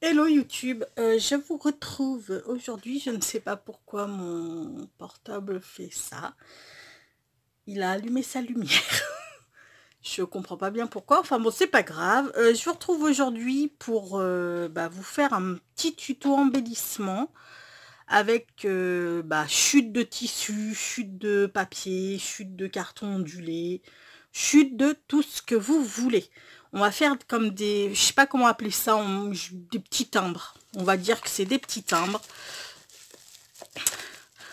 Hello YouTube, je vous retrouve aujourd'hui. Je ne sais pas pourquoi mon portable fait ça. Il a allumé sa lumière. Je comprends pas bien pourquoi. Enfin bon, c'est pas grave. Je vous retrouve aujourd'hui pour vous faire un petit tuto embellissement avec chute de tissu, chute de papier, chute de carton ondulé, chute de tout ce que vous voulez. On va faire comme des, je sais pas comment appeler ça, des petits timbres. On va dire que c'est des petits timbres.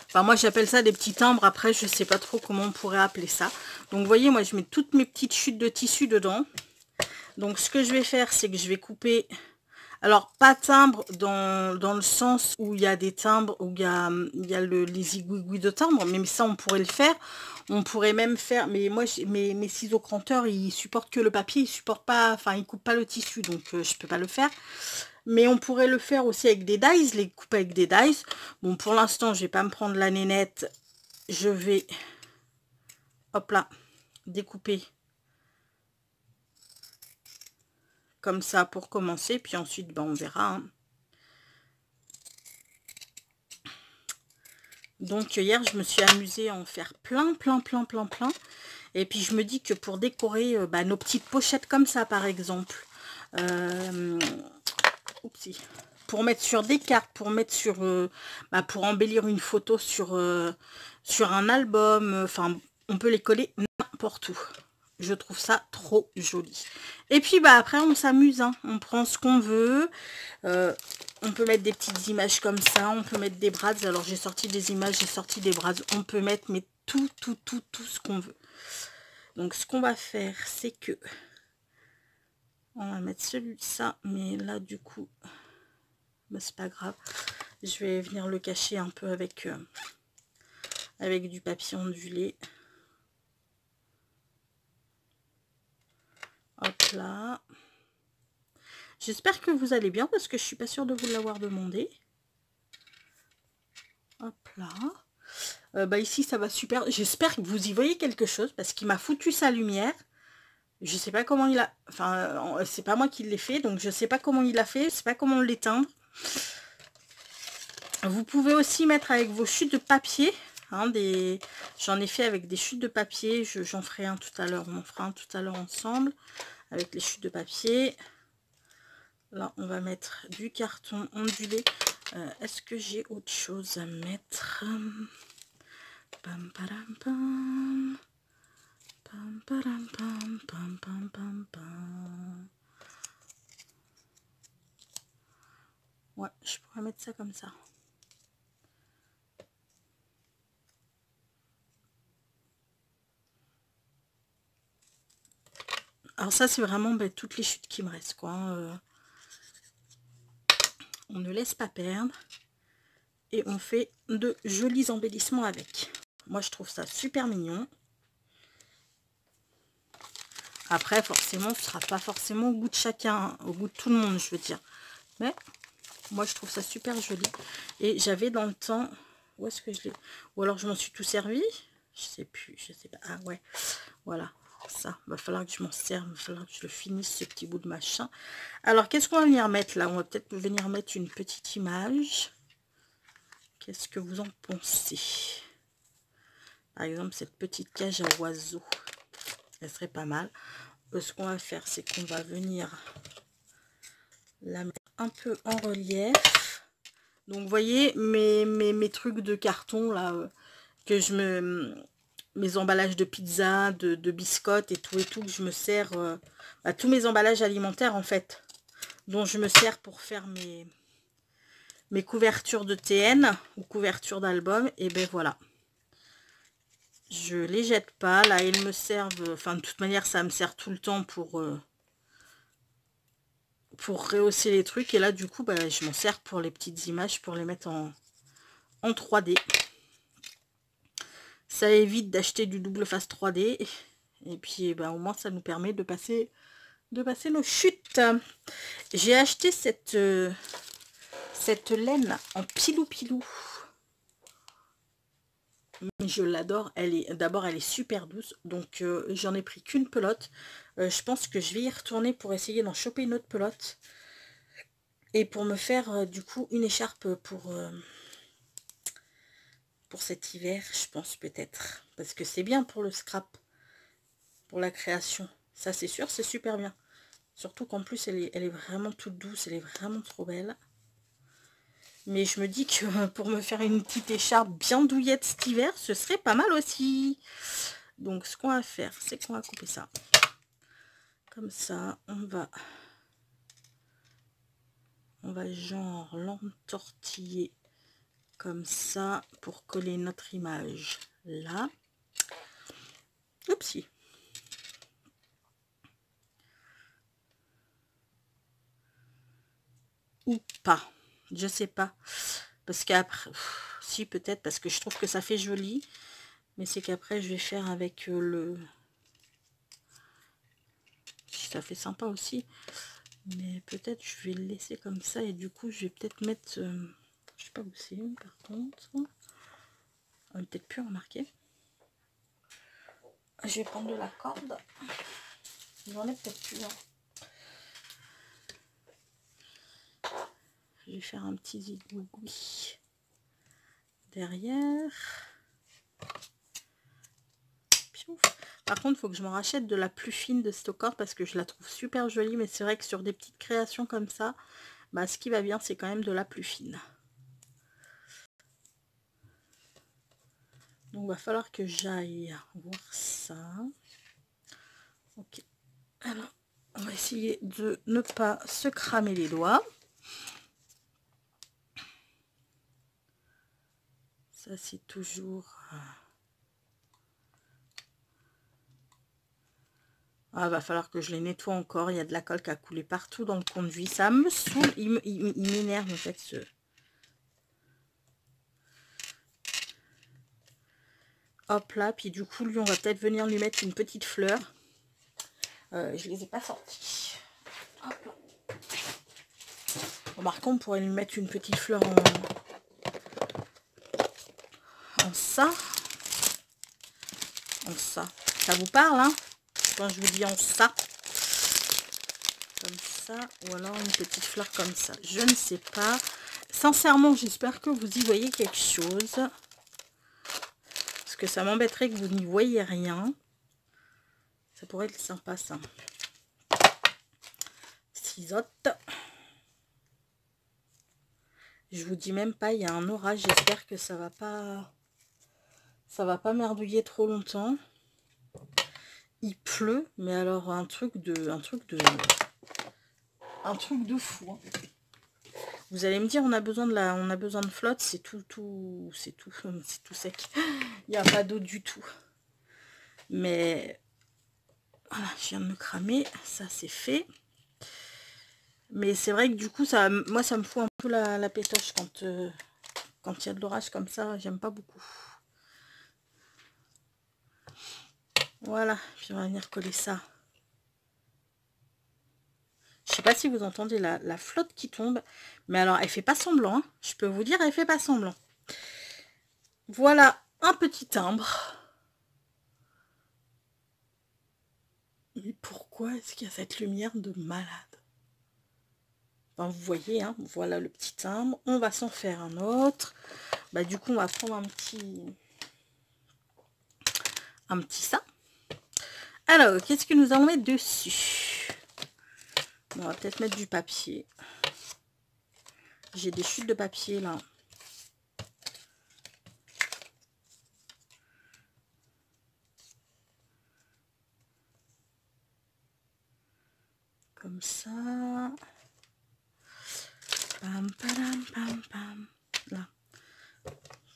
Enfin, moi j'appelle ça des petits timbres. Après, je sais pas trop comment on pourrait appeler ça. Donc, vous voyez, moi je mets toutes mes petites chutes de tissu dedans. Donc, ce que je vais faire, c'est que je vais couper. Alors, pas timbre dans le sens où il y a des timbres, où il y a les igouigouis de timbre, mais ça, on pourrait le faire. On pourrait même faire, mais moi, mes ciseaux cranteurs, ils supportent que le papier, ils supportent pas, enfin, ils coupent pas le tissu, donc je peux pas le faire. Mais on pourrait le faire aussi avec des dies, les couper avec des dies. Bon, pour l'instant, je vais pas me prendre la nénette. Je vais, hop là, découper comme ça pour commencer, puis ensuite, on verra, hein. Donc hier, je me suis amusée à en faire plein. Et puis je me dis que pour décorer nos petites pochettes comme ça, par exemple, pour mettre sur des cartes, pour mettre sur, pour embellir une photo sur, sur un album, enfin, on peut les coller n'importe où. Je trouve ça trop joli. Et puis après on s'amuse, hein. On prend ce qu'on veut. On peut mettre des petites images comme ça. On peut mettre des brades. Alors j'ai sorti des images, j'ai sorti des brades. On peut mettre mais tout ce qu'on veut. Donc ce qu'on va faire, c'est que on va mettre ça. Mais là du coup, c'est pas grave. Je vais venir le cacher un peu avec, avec du papier ondulé. Hop là. J'espère que vous allez bien parce que je suis pas sûre de vous l'avoir demandé. Hop là. Ici ça va super. J'espère que vous y voyez quelque chose parce qu'il m'a foutu sa lumière. Je sais pas comment il a... Enfin, c'est pas moi qui l'ai fait, donc je sais pas comment il a fait. Je sais pas comment l'éteindre. Vous pouvez aussi mettre avec vos chutes de papier. Hein, j'en ai fait avec des chutes de papier. J'en ferai un tout à l'heure. On en fera un tout à l'heure ensemble. Avec les chutes de papier. Là, on va mettre du carton ondulé. Est-ce que j'ai autre chose à mettre? Pam, param, pam. Pam, param, pam, pam, pam, pam, pam. Ouais, je pourrais mettre ça comme ça. Alors ça, c'est vraiment toutes les chutes qui me restent, quoi. On ne laisse pas perdre. Et on fait de jolis embellissements avec. Moi, je trouve ça super mignon. Après, forcément, ce ne sera pas forcément au goût de chacun, au goût de tout le monde, je veux dire. Mais moi, je trouve ça super joli. Et j'avais dans le temps... Où est-ce que je l'ai? Ou alors, je m'en suis tout servi. Je sais plus, je sais pas. Ah ouais, voilà. Ça, va falloir que je m'en serve, va falloir que je le finisse, ce petit bout de machin. Alors, qu'est-ce qu'on va venir mettre là? On va peut-être venir mettre une petite image. Qu'est-ce que vous en pensez? Par exemple, cette petite cage à oiseaux. Elle serait pas mal. Ce qu'on va faire, c'est qu'on va venir la mettre un peu en relief. Donc, vous voyez, mes trucs de carton, là, que je me... Mes emballages de pizza, de biscottes et tout, que je me sers... tous mes emballages alimentaires, en fait, dont je me sers pour faire mes couvertures de TN ou couvertures d'album. Et ben voilà. Je les jette pas. Là, ils me servent... Enfin, de toute manière, ça me sert tout le temps pour rehausser les trucs. Et là, du coup, je m'en sers pour les petites images, pour les mettre en 3D. Ça évite d'acheter du double face 3D. Et puis, au moins, ça nous permet de passer nos chutes. J'ai acheté cette laine en pilou-pilou. Je l'adore. D'abord, elle est super douce. Donc, j'en ai pris qu'une pelote. Je pense que je vais y retourner pour essayer d'en choper une autre pelote. Et pour me faire du coup une écharpe pour cet hiver, je pense peut-être. Parce que c'est bien pour le scrap, pour la création. Ça c'est sûr, c'est super bien. Surtout qu'en plus elle est vraiment toute douce, elle est vraiment trop belle. Mais je me dis que pour me faire une petite écharpe bien douillette cet hiver, ce serait pas mal aussi. Donc ce qu'on va faire, c'est qu'on va couper ça. Comme ça, on va genre l'entortiller comme ça pour coller notre image là. Oupsie. Ou pas, je sais pas. Parce qu'après, si peut-être, parce que je trouve que ça fait joli. Mais c'est qu'après, je vais faire avec le... Ça fait sympa aussi. Mais peut-être je vais le laisser comme ça. Et du coup, je vais peut-être mettre... je sais pas où c'est, par contre. On va peut-être plus remarquer. Je vais prendre de la corde. J'en ai peut-être plus. Hein. Je vais faire un petit zigouigoui derrière. Piouf. Par contre, il faut que je m'en rachète de la plus fine de cette corde parce que je la trouve super jolie. Mais c'est vrai que sur des petites créations comme ça, bah, ce qui va bien, c'est quand même de la plus fine. Donc, il va falloir que j'aille voir ça. Ok. Alors, on va essayer de ne pas se cramer les doigts. Ça, c'est toujours... Ah, va falloir que je les nettoie encore. Il y a de la colle qui a coulé partout dans le conduit. Ça me saoule. Il m'énerve, en fait, ce... Hop là. Puis du coup, lui, on va peut-être venir lui mettre une petite fleur. Je les ai pas sortis. Hop là. Remarquons, on pourrait lui mettre une petite fleur en ça. En ça. Ça vous parle, hein? Quand je vous dis en ça. Comme ça. Ou alors une petite fleur comme ça. Je ne sais pas. Sincèrement, j'espère que vous y voyez quelque chose. Parce que ça m'embêterait que vous n'y voyez rien. Ça pourrait être sympa, ça. Cisotte. Je vous dis même pas, il y a un orage. J'espère que ça va pas merdouiller trop longtemps. Il pleut, mais alors un truc de fou. Hein. Vous allez me dire, on a besoin de flotte, c'est tout sec. Il n'y a pas d'eau du tout. Mais voilà, je viens de me cramer, ça c'est fait. Mais c'est vrai que du coup, moi ça me fout un peu la pétoche quand il y a de l'orage comme ça, j'aime pas beaucoup. Voilà, puis on va venir coller ça. Je sais pas si vous entendez la flotte qui tombe, mais alors elle fait pas semblant, hein. Je peux vous dire, elle fait pas semblant. Voilà un petit timbre. Mais pourquoi est-ce qu'il y a cette lumière de malade? Enfin, vous voyez, hein, voilà le petit timbre. On va s'en faire un autre. Bah, du coup, on va prendre un petit ça. Alors, qu'est-ce que nous allons mettre dessus? On va peut-être mettre du papier. J'ai des chutes de papier là. Comme ça. Pam, pam, pam, pam. Là.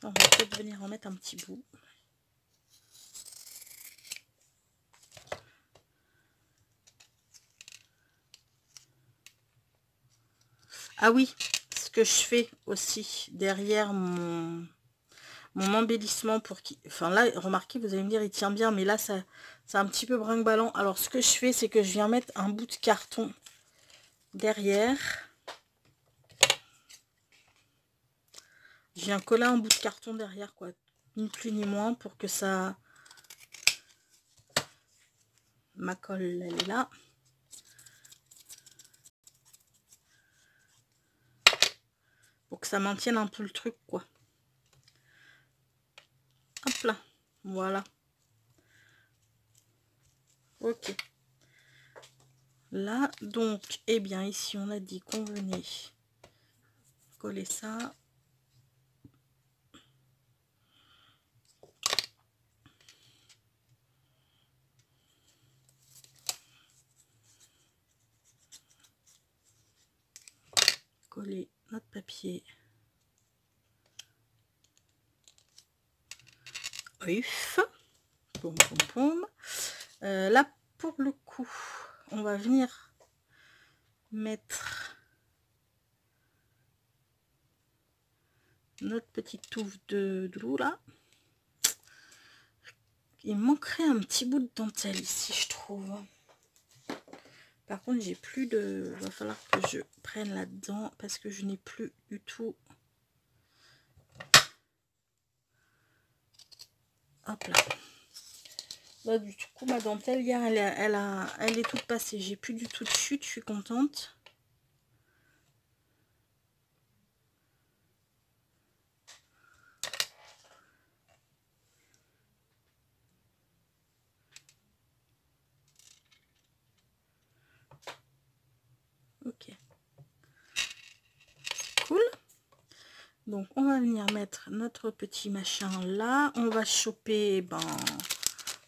On va peut-être venir en mettre un petit bout. Ah oui, ce que je fais aussi derrière mon embellissement pour qui... Enfin là, remarquez, vous allez me dire, il tient bien, mais là, c'est un petit peu brinque-ballant. Alors, ce que je fais, c'est que je viens mettre un bout de carton derrière. Je viens coller un bout de carton derrière, quoi. Ni plus ni moins, pour que ça... Ma colle, elle est là. pour que ça maintienne un peu le truc, quoi. Hop là, voilà. Ok. Là, donc, eh bien, ici, on a dit qu'on venait coller ça. Coller notre papier. Ouf. Boum, boum, boum. Là, pour le coup, on va venir mettre notre petite touffe de loup là. Il manquerait un petit bout de dentelle ici, je trouve. Par contre, j'ai plus de... Il va falloir que je prenne là-dedans parce que je n'ai plus du tout... Hop là. Là, du coup, ma dentelle, hier, elle est toute passée. J'ai plus du tout de chute, je suis contente. Ok. Cool. Donc, on va venir mettre notre petit machin là. On va choper, ben,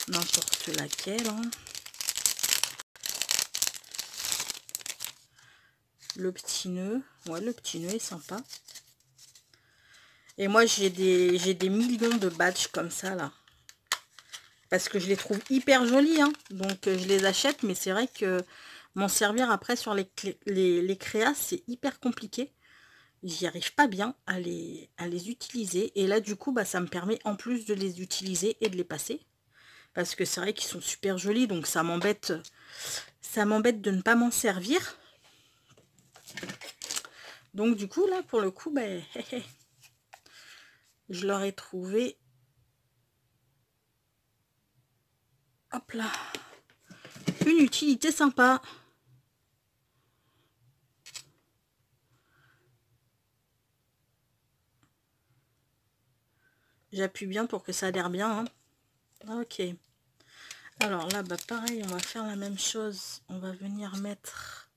n'importe laquelle. Hein. Le petit nœud. Ouais, le petit nœud est sympa. Et moi, j'ai des millions de badges comme ça, là. Parce que je les trouve hyper jolis. Hein. Donc, je les achète. Mais c'est vrai que m'en servir après sur les créas, c'est hyper compliqué. J'y arrive pas bien à les utiliser. Et là, du coup, bah, ça me permet en plus de les utiliser et de les passer. Parce que c'est vrai qu'ils sont super jolis. Donc, ça m'embête de ne pas m'en servir. Donc, du coup, là, pour le coup, bah, je leur ai trouvé... Hop là. Une utilité sympa. J'appuie bien pour que ça adhère bien. Hein. Ok. Alors là, bah pareil, on va faire la même chose. On va venir mettre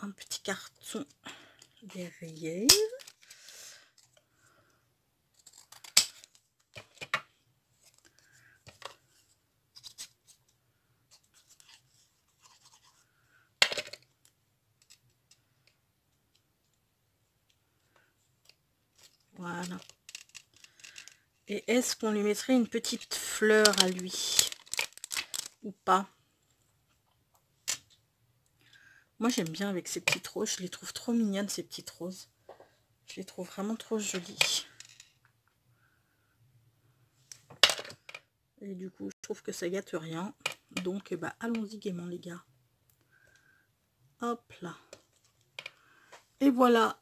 un petit carton derrière. Voilà. Et est-ce qu'on lui mettrait une petite fleur à lui? Ou pas? Moi, j'aime bien avec ces petites roses. Je les trouve trop mignonnes, ces petites roses. Je les trouve vraiment trop jolies. Et du coup, je trouve que ça gâte rien. Donc, bah, allons-y gaiement, les gars. Hop là. Et voilà.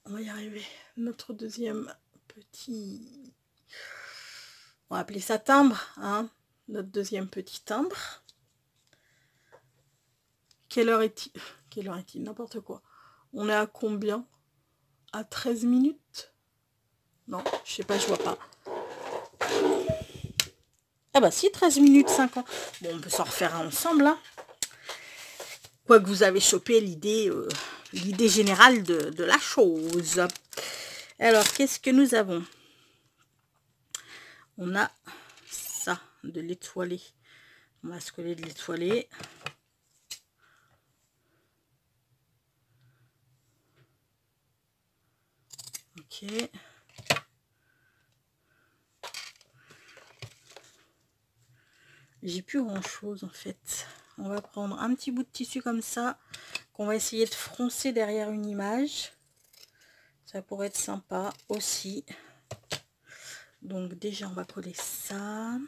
On va y arriver. Notre deuxième petit... On va appeler ça timbre. Hein, notre deuxième petit timbre. Quelle heure est-il? Quelle heure est-il? N'importe quoi. On est à combien? À 13 minutes? Non, je sais pas, je vois pas. Ah bah si, 13 minutes 50. Bon, on peut s'en refaire un ensemble. Hein. Quoi que vous avez chopé l'idée générale de la chose. Alors, qu'est-ce que nous avons? On a ça, de l'étoilé. On va se coller de l'étoilé. Ok. J'ai plus grand chose en fait. On va prendre un petit bout de tissu comme ça, qu'on va essayer de froncer derrière une image. Ça pourrait être sympa aussi. Donc déjà on va coller ça.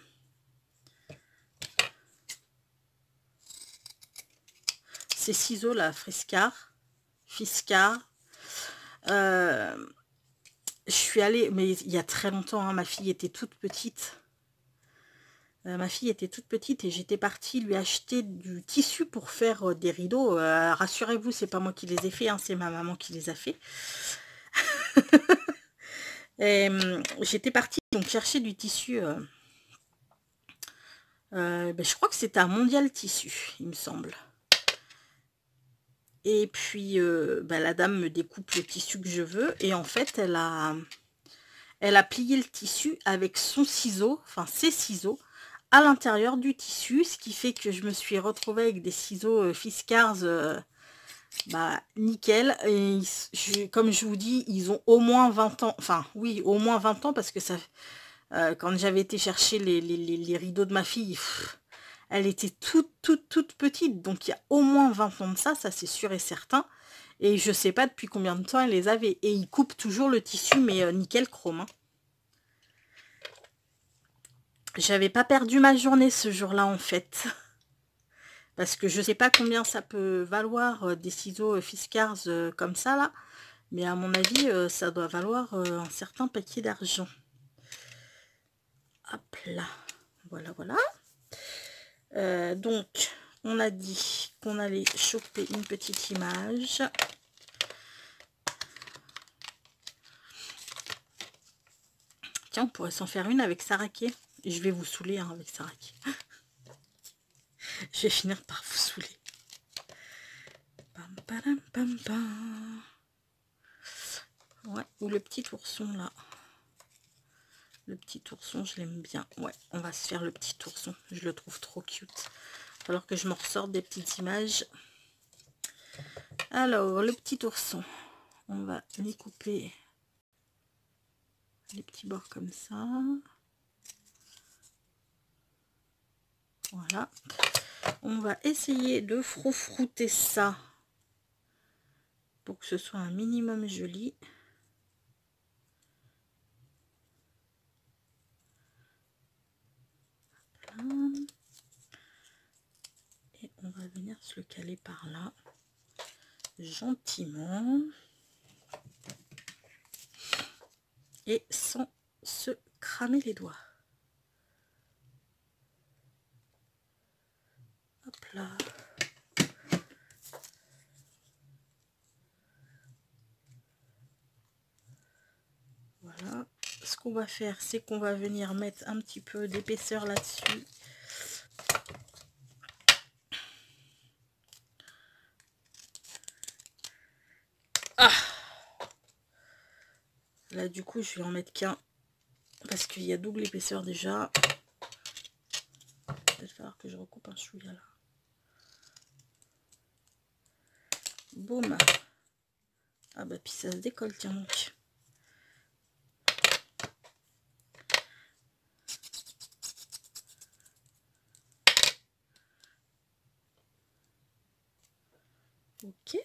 Ces ciseaux là, Fiskars. Je suis allée, mais il y a très longtemps, hein, ma fille était toute petite. Ma fille était toute petite et j'étais partie lui acheter du tissu pour faire des rideaux. Rassurez-vous, c'est pas moi qui les ai fait, hein, c'est ma maman qui les a fait. J'étais partie donc chercher du tissu. Ben, je crois que c'était un Mondial Tissu, il me semble. Et puis ben, la dame me découpe le tissu que je veux et en fait elle a plié le tissu avec son ciseau, enfin ses ciseaux, à l'intérieur du tissu, ce qui fait que je me suis retrouvée avec des ciseaux Fiskars bah, nickel. Et comme je vous dis, ils ont au moins 20 ans, enfin oui, au moins 20 ans parce que ça, quand j'avais été chercher les rideaux de ma fille, elle était toute petite, donc il y a au moins 20 ans de ça c'est sûr et certain. Et je sais pas depuis combien de temps elle les avait. Et ils coupent toujours le tissu, mais nickel chrome. Hein. J'avais pas perdu ma journée ce jour-là en fait. Parce que je sais pas combien ça peut valoir des ciseaux Fiskars comme ça là. Mais à mon avis, ça doit valoir un certain paquet d'argent. Hop là. Voilà, voilà. Donc, on a dit qu'on allait choper une petite image. Tiens, on pourrait s'en faire une avec Saraké. Je vais vous saouler hein, avec Saraké. Je vais finir par vous saouler. Pam, pam, pam, pam. Ouais, ou le petit ourson là. Le petit ourson, je l'aime bien. Ouais, on va se faire le petit ourson. Je le trouve trop cute. Alors que je me ressorte des petites images. Alors, le petit ourson. On va les couper les petits bords comme ça. Voilà. On va essayer de froufrouter ça pour que ce soit un minimum joli. Et on va venir se le caler par là, gentiment. Et sans se cramer les doigts. Hop là. Voilà. Ce qu'on va faire, c'est qu'on va venir mettre un petit peu d'épaisseur là-dessus. Ah! Là, du coup, je vais en mettre qu'un. Parce qu'il y a double épaisseur déjà. Il va peut-être falloir que je recoupe un chouïa là. Boum. Ah bah puis ça se décolle, tiens donc. Ok.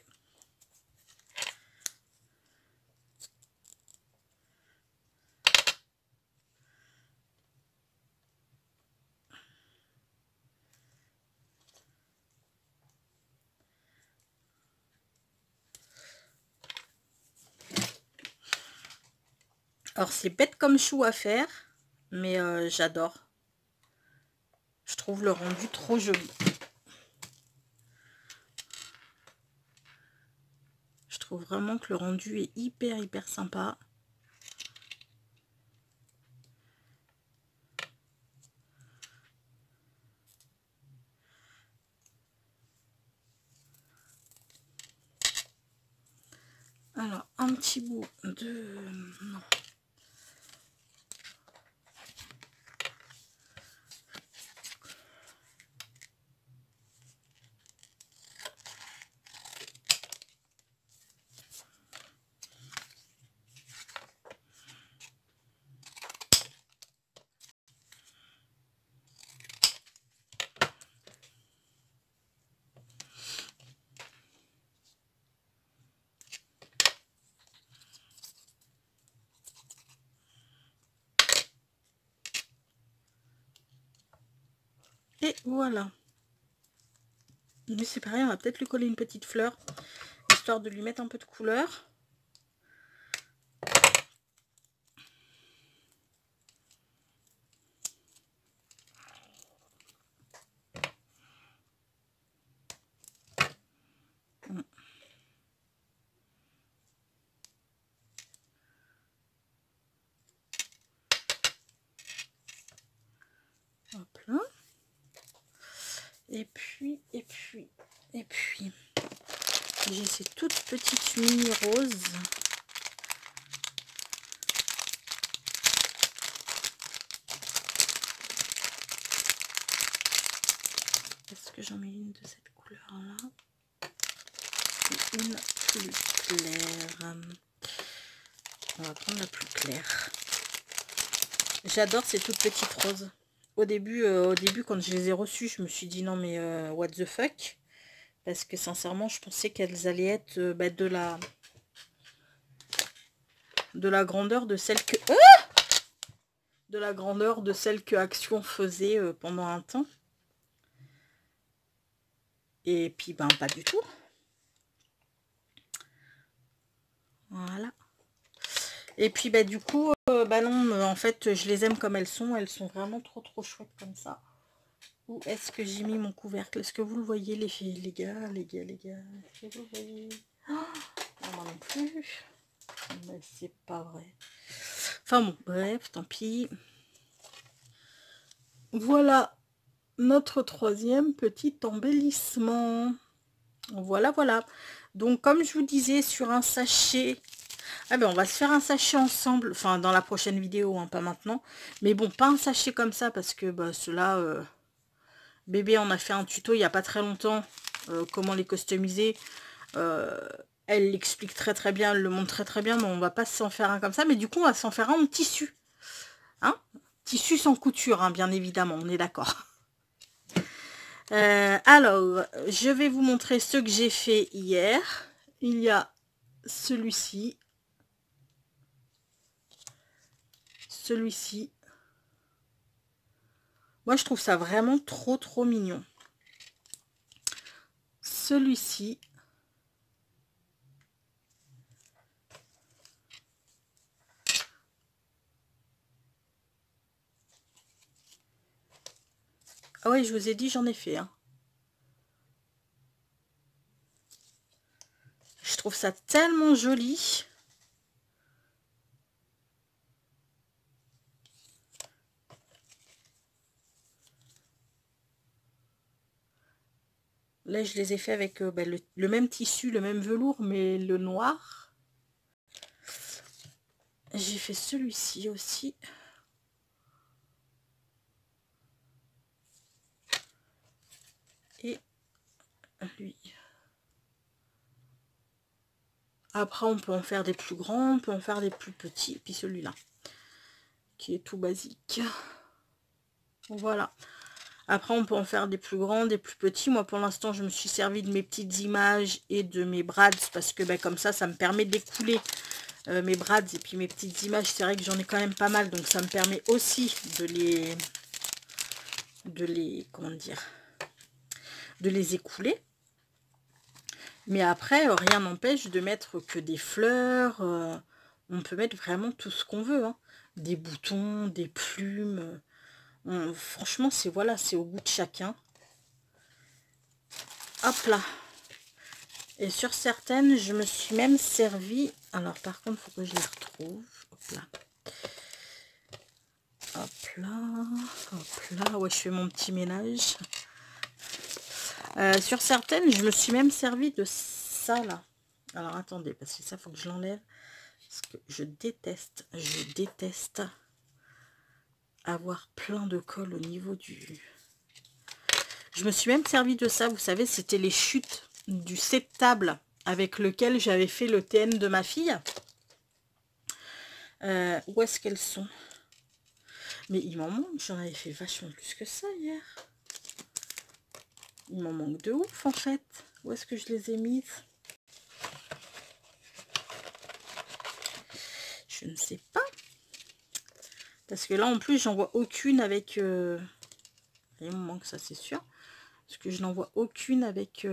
Alors c'est bête comme chou à faire, mais j'adore. Je trouve le rendu trop joli. Je trouve vraiment que le rendu est hyper sympa. Alors un petit bout de... Non. Et voilà. Mais c'est pareil, on va peut-être lui coller une petite fleur, histoire de lui mettre un peu de couleur. Et puis, j'ai ces toutes petites mini roses. Est-ce que j'en mets une de cette couleur-là? Une plus claire. On va prendre la plus claire. J'adore ces toutes petites roses. Au début, quand je les ai reçues, je me suis dit non mais what the fuck, parce que sincèrement, je pensais qu'elles allaient être de la grandeur de celle que Action faisait pendant un temps. Et puis ben pas du tout. Voilà. Et puis bah du coup, non, en fait, je les aime comme elles sont vraiment trop chouettes comme ça. Où est-ce que j'ai mis mon couvercle? Est-ce que vous le voyez, les filles, les gars? Est-ce que vous le voyez? Oh, moi non plus. Mais c'est pas vrai. Enfin bon, bref, tant pis. Voilà notre troisième petit embellissement. Voilà. Donc comme je vous disais, sur un sachet... Ah ben on va se faire un sachet ensemble, enfin dans la prochaine vidéo, hein, pas maintenant. Mais bon, pas un sachet comme ça, parce que bah, ceux-là, bébé on a fait un tuto il n'y a pas très longtemps, comment les customiser. Elle l'explique très bien, elle le montre très bien, mais on va pas s'en faire un comme ça. Mais du coup on va s'en faire un en tissu. Hein, tissu sans couture, hein, bien évidemment, on est d'accord. Alors, je vais vous montrer ce que j'ai fait hier. Il y a celui-ci. Celui-ci. Moi, je trouve ça vraiment trop mignon. Celui-ci. Ah ouais, je vous ai dit, j'en ai fait. Hein. Je trouve ça tellement joli. Là, je les ai fait avec le même tissu, le même velours, mais le noir. J'ai fait celui-ci aussi. Et lui. Après, on peut en faire des plus grands, on peut en faire des plus petits. Et puis celui-là, qui est tout basique. Voilà. Après, on peut en faire des plus grands, des plus petits. Moi, pour l'instant, je me suis servi de mes petites images et de mes brads. Parce que comme ça me permet d'écouler mes brads et puis mes petites images. C'est vrai que j'en ai quand même pas mal. Donc, ça me permet aussi de les écouler. Mais après, rien n'empêche de mettre que des fleurs. On peut mettre vraiment tout ce qu'on veut. Hein. Des boutons, des plumes. Franchement, c'est au goût de chacun. Hop là. Et sur certaines, je me suis même servi. Alors, par contre, il faut que je les retrouve. Hop là. Hop là. Ouais, je fais mon petit ménage. Sur certaines, je me suis même servi de ça là. Alors attendez, parce que ça faut que je l'enlève. Parce que je déteste avoir plein de colle au niveau du... Je me suis même servi de ça, vous savez, c'était les chutes du set-table avec lequel j'avais fait le TN de ma fille. Où est-ce qu'elles sont? Mais il m'en manque, j'en avais fait vachement plus que ça hier. Il m'en manque de ouf en fait. Où est-ce que je les ai mises? Je ne sais pas. Parce que là en plus j'en vois aucune avec... Il me manque ça c'est sûr. Parce que je n'en vois aucune avec...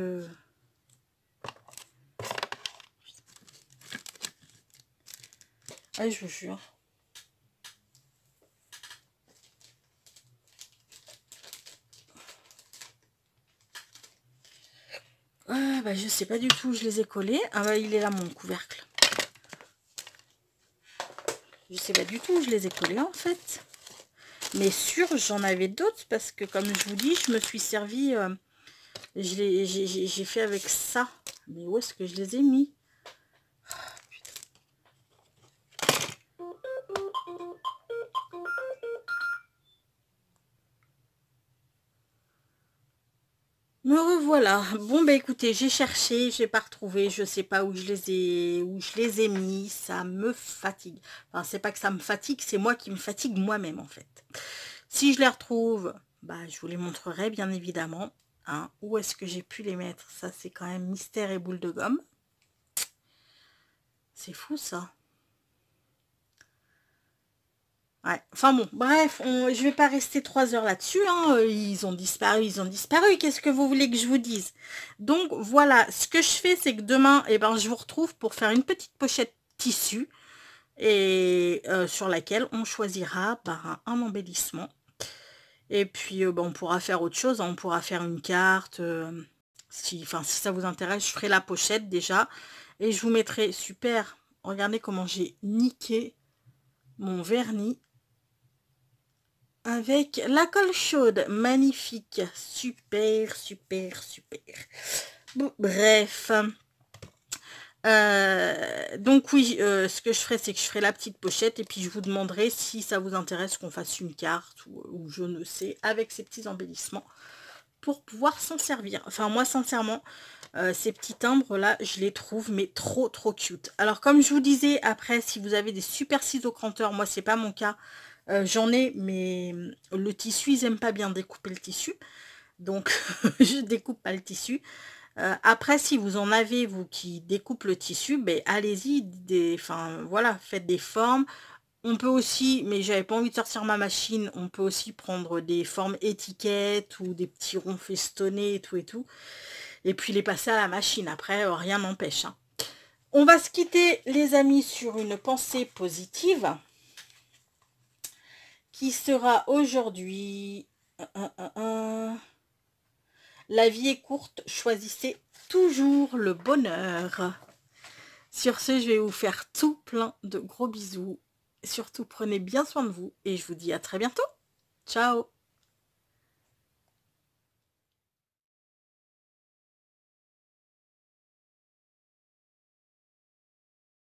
Ah je vous jure. Je sais pas du tout où je les ai collés. Ah bah il est là mon couvercle. Je sais pas du tout où je les ai collés en fait. Mais sûr j'en avais d'autres parce que comme je vous dis, je me suis servi J'ai fait avec ça. Mais où est-ce que je les ai mis? Me revoilà. Bon bah écoutez, j'ai cherché, j'ai pas retrouvé, je sais pas où je les ai mis, ça me fatigue. Enfin, c'est pas que ça me fatigue, c'est moi qui me fatigue moi-même en fait. Si je les retrouve, bah je vous les montrerai bien évidemment. Hein. Où est-ce que j'ai pu les mettre? Ça c'est quand même mystère et boule de gomme. C'est fou ça. Ouais. Enfin bon, bref, je vais pas rester 3 heures là-dessus. Hein. Ils ont disparu, ils ont disparu. Qu'est-ce que vous voulez que je vous dise? Donc voilà, ce que je fais, c'est que demain, eh ben, je vous retrouve pour faire une petite pochette tissu et sur laquelle on choisira un embellissement. Et puis, ben, on pourra faire autre chose. Hein. On pourra faire une carte. Si ça vous intéresse, je ferai la pochette déjà. Et je vous mettrai, super, regardez comment j'ai niqué mon vernis. Avec la colle chaude, magnifique, super, super, super. Bon, bref. Donc oui, ce que je ferai, c'est que je ferai la petite pochette et puis je vous demanderai si ça vous intéresse qu'on fasse une carte ou je ne sais, avec ces petits embellissements pour pouvoir s'en servir. Enfin, moi, sincèrement, ces petits timbres là, je les trouve mais trop cute. Alors, comme je vous disais, après, si vous avez des super ciseaux cranteurs, moi, c'est pas mon cas. J'en ai, mais le tissu, ils aiment pas bien découper le tissu. Donc, je découpe pas le tissu. Après, si vous en avez, vous, qui découpent le tissu, ben, allez-y. Enfin, voilà, faites des formes. On peut aussi, mais j'avais pas envie de sortir ma machine, on peut aussi prendre des formes étiquettes ou des petits ronds festonnés et tout et tout. Et puis les passer à la machine. Après, rien n'empêche. Hein. On va se quitter, les amis, sur une pensée positive. Qui sera aujourd'hui... La vie est courte, choisissez toujours le bonheur. Sur ce, je vais vous faire tout plein de gros bisous. Surtout, prenez bien soin de vous et je vous dis à très bientôt. Ciao!